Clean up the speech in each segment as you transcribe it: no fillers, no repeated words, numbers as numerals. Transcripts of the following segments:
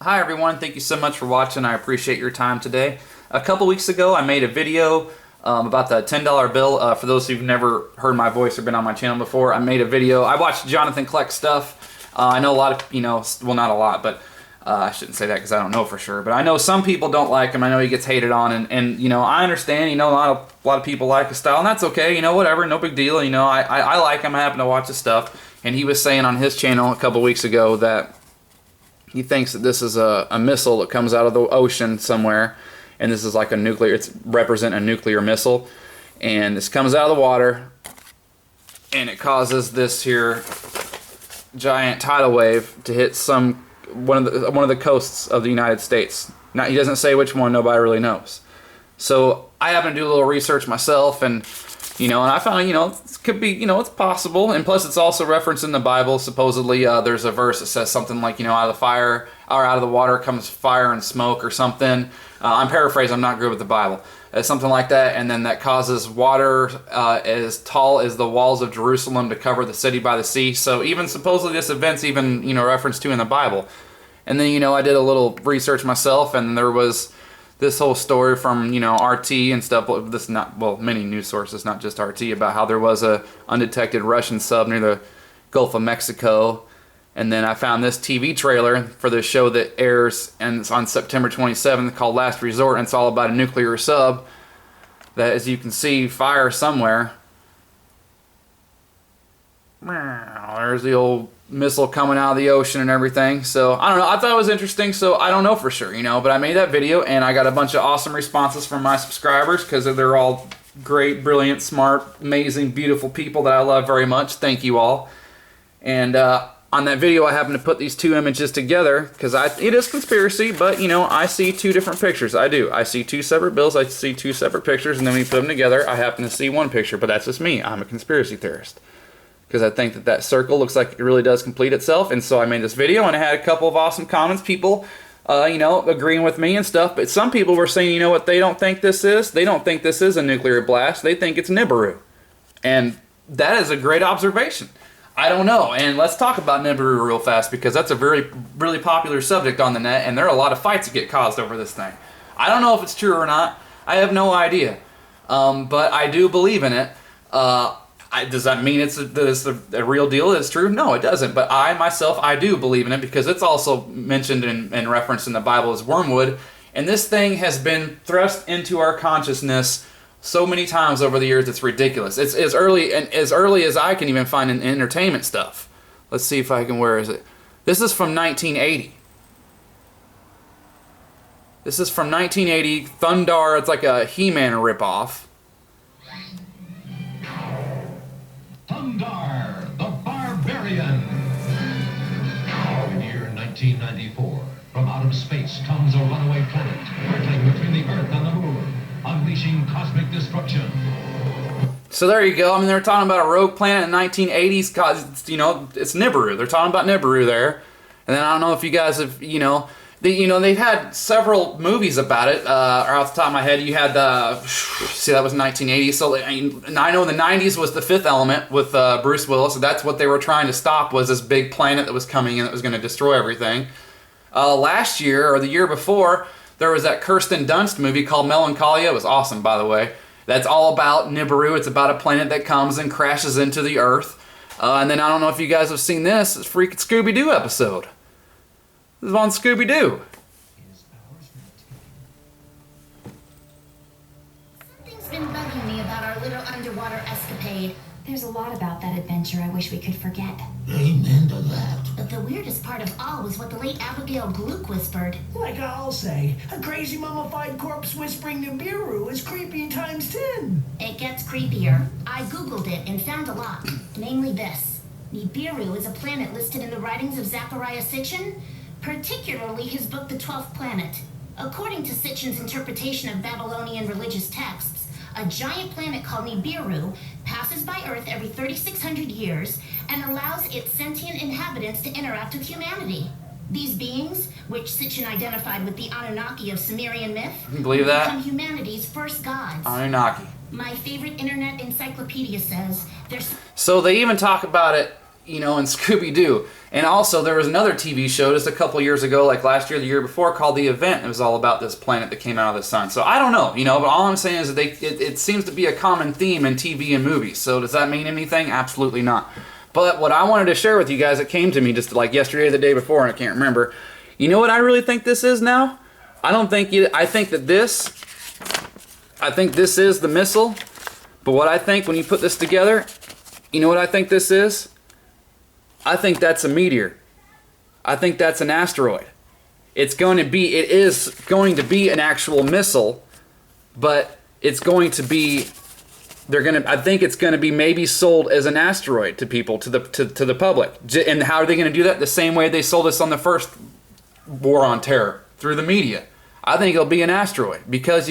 Hi everyone, thank you so much for watching. I appreciate your time today. A couple weeks ago I made a video about the $10 bill. For those who've never heard my voice or been on my channel before, I made a video. I watched Jonathan Kleck's stuff. I know a lot of, well, not a lot, but I shouldn't say that because I don't know for sure. But I know some people don't like him. I know he gets hated on, and I understand. A lot of people like his style, and that's okay. Whatever, no big deal. I like him. I happen to watch his stuff, and he was saying on his channel a couple weeks ago that he thinks that this is a missile that comes out of the ocean somewhere, and this is like it's represent a nuclear missile, and this comes out of the water, and it causes this here giant tidal wave to hit one of the coasts of the United States. Now, he doesn't say which one. Nobody really knows. So I happen to do a little research myself, and I found, it could be, it's possible. And plus it's also referenced in the Bible. Supposedly there's a verse that says something like, out of the fire, or out of the water comes fire and smoke or something. I'm paraphrasing, I'm not good with the Bible. Something like that, and then that causes water as tall as the walls of Jerusalem to cover the city by the sea. So even supposedly this event's even, referenced to in the Bible. And then, I did a little research myself, and there was this whole story from RT and stuff. Many news sources, not just RT, about how there was a undetected Russian sub near the Gulf of Mexico. And then I found this TV trailer for the show that airs, and it's on September 27th, called Last Resort, and it's all about a nuclear sub that, as you can see, fire somewhere. There's the old missile coming out of the ocean and everything. So I don't know, I thought it was interesting. So I don't know for sure, but I made that video, and I got a bunch of awesome responses from my subscribers, because they're all great, brilliant, smart, amazing, beautiful people that I love very much. Thank you all. And on that video I happen to put these two images together because it is conspiracy, but I see two different pictures. I see two separate bills, I see two separate pictures, and then when you put them together I happen to see one picture. But that's just me. I'm a conspiracy theorist, because I think that circle looks like it really does complete itself. And so I made this video, and I had a couple of awesome comments, people agreeing with me and stuff. But some people were saying, what they don't think this is? They don't think this is a nuclear blast. They think it's Nibiru. And that is a great observation. I don't know. And let's talk about Nibiru real fast, because that's a really popular subject on the net, and there are a lot of fights that get caused over this thing. I don't know if it's true or not. I have no idea. But I do believe in it. Does that mean it's a real deal? It's true? No, it doesn't. But I do believe in it, because it's also mentioned and referenced in the Bible as wormwood. And this thing has been thrust into our consciousness so many times over the years, it's ridiculous. It's as early as I can even find in entertainment stuff. Let's see if I can, where is it? This is from 1980. This is from 1980. Thundar, it's like a He-Man ripoff. Thundar, the Barbarian. In the year 1994, from out of space comes a runaway planet, hurtling between the Earth and the Moon, unleashing cosmic destruction. So there you go. I mean, they're talking about a rogue planet in the 1980s. It's Nibiru. They're talking about Nibiru there. And then I don't know if you guys have, they've had several movies about it. Off the top of my head, you had see, that was 1980. So I know the 90s was The Fifth Element with Bruce Willis. So that's what they were trying to stop, was this big planet that was coming in that was going to destroy everything. Last year, or the year before, there was that Kirsten Dunst movie called Melancholia. It was awesome, by the way. That's all about Nibiru. It's about a planet that comes and crashes into the Earth. And then I don't know if you guys have seen this. It's a freaking Scooby-Doo episode. This is on Scooby-Doo. Something's been bugging me about our little underwater escapade. There's a lot about that adventure I wish we could forget. Amen to that. But the weirdest part of all was what the late Abigail Gluck whispered. Like I'll say, a crazy mummified corpse whispering Nibiru is creepy times 10. It gets creepier. I googled it and found a lot. Namely this. Nibiru is a planet listed in the writings of Zecharia Sitchin, particularly his book The 12th Planet. According to Sitchin's interpretation of Babylonian religious texts, a giant planet called Nibiru passes by Earth every 3,600 years and allows its sentient inhabitants to interact with humanity. These beings, which Sitchin identified with the Anunnaki of Sumerian myth, believe that? become humanity's first gods. Anunnaki. My favorite internet encyclopedia says there's... So they even talk about it, you know, and Scooby-Doo. And also, there was another TV show just a couple years ago, like last year, the year before, called The Event. It was all about this planet that came out of the sun. So I don't know, you know, but all I'm saying is that it seems to be a common theme in TV and movies. So does that mean anything? Absolutely not. But what I wanted to share with you guys, it came to me just like yesterday or the day before, and I can't remember. You know what I really think this is now? I think this is the missile. But what I think when you put this together, you know what I think this is? I think that's a meteor. I think that's an asteroid. It is going to be an actual missile, but it's going to be, I think it's going to be maybe sold as an asteroid to people, to the public. And how are they going to do that? The same way they sold us on the first war on terror, through the media. I think it'll be an asteroid, because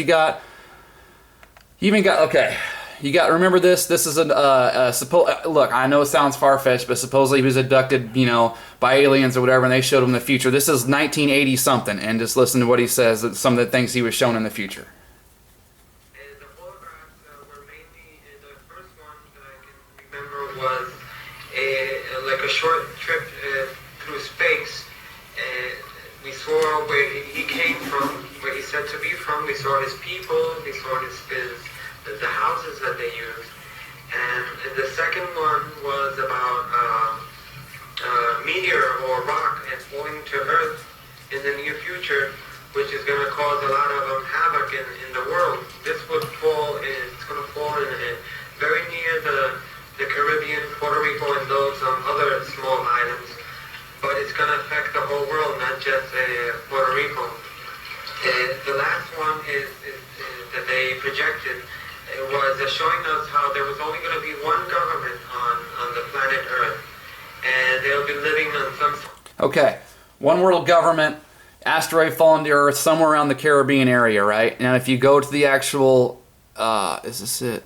remember this? This is look, I know it sounds far-fetched, but supposedly he was abducted, you know, by aliens or whatever, and they showed him the future. This is 1980 something, and just listen to what he says, some of the things he was shown in the future. And the photographs were mainly, the first one that I can remember was like a short trip through space. We saw where he came from, where he's said to be from. We saw his people, we saw the houses that they used. And the second one was about meteor or rock and falling to Earth in the near future, which is going to cause a lot of havoc in the world. This would fall, it's going to fall in very near the Caribbean, Puerto Rico, and those other small islands. But it's going to affect the whole world, not just Puerto Rico. The last one is that they projected. It was showing us how there was only going to be one government on the planet Earth, and they'll be living on some... Okay, one world government, asteroid falling to Earth somewhere around the Caribbean area, right? Now if you go to the actual, is this it?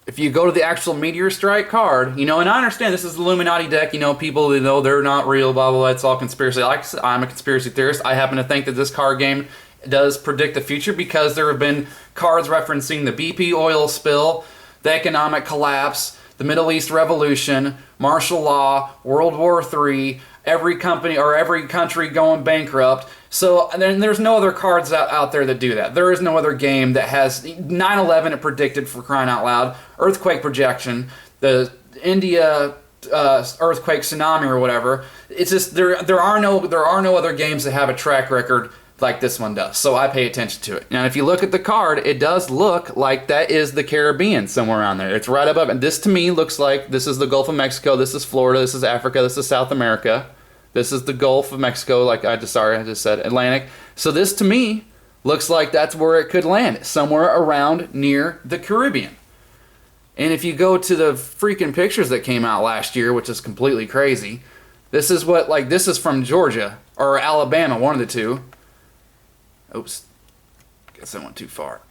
If you go to the actual meteor strike card, you know, and I understand this is the Illuminati deck, you know, people who know they're not real, blah, blah, blah, it's all conspiracy. I'm a conspiracy theorist. I happen to think that this card game does predict the future, because there have been cards referencing the BP oil spill, the economic collapse, the Middle East revolution, martial law, World War III, every company or every country going bankrupt. So then there's no other cards out there that do that. There is no other game that has 9/11 it predicted, for crying out loud, earthquake projection, the India earthquake tsunami or whatever. It's just there are no other games that have a track record like this one does. So I pay attention to it. Now if you look at the card, it does look like that is the Caribbean somewhere around there. It's right above, and this to me looks like this is the Gulf of Mexico, this is Florida, this is Africa, this is South America, this is the Gulf of Mexico, like I just said Atlantic. So this to me looks like that's where it could land, somewhere around near the Caribbean. And if you go to the freaking pictures that came out last year, which is completely crazy, this is this is from Georgia or Alabama, one of the two. Oops, guess I went too far.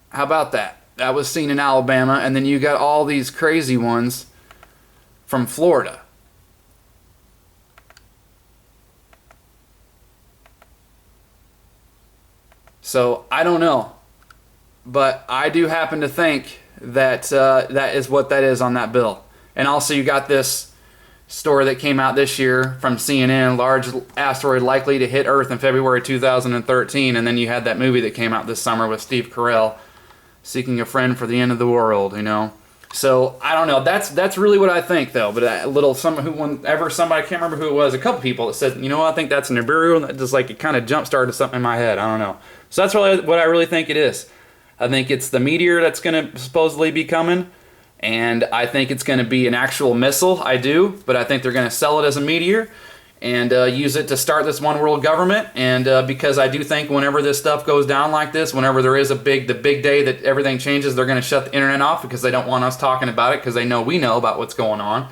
How about that? That was seen in Alabama, and then you got all these crazy ones from Florida. So I don't know, but I do happen to think that that is what that is on that bill. And also you got this story that came out this year from CNN, large asteroid likely to hit Earth in February 2013, and then you had that movie that came out this summer with Steve Carell, Seeking a Friend for the End of the World, you know. So I don't know. That's really what I think, though. But I can't remember who it was. A couple people that said, you know what, I think that's Nibiru, and that just it kind of jump started something in my head. I don't know. So that's really what I really think it is. I think it's the meteor that's going to supposedly be coming. And I think it's going to be an actual missile, I do, but I think they're going to sell it as a meteor and use it to start this one world government. And because I do think whenever this stuff goes down like this, whenever there is the big day that everything changes, they're going to shut the internet off because they don't want us talking about it, because they know we know about what's going on.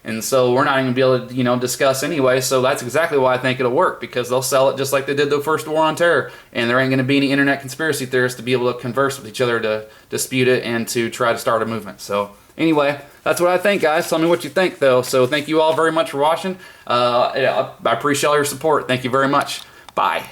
And so we're not even going to be able to, discuss anyway. So that's exactly why I think it'll work, because they'll sell it just like they did the first war on terror. And there ain't going to be any internet conspiracy theorists to be able to converse with each other to dispute it and to try to start a movement. So anyway, that's what I think, guys. Tell me what you think, though. So thank you all very much for watching. I appreciate all your support. Thank you very much. Bye.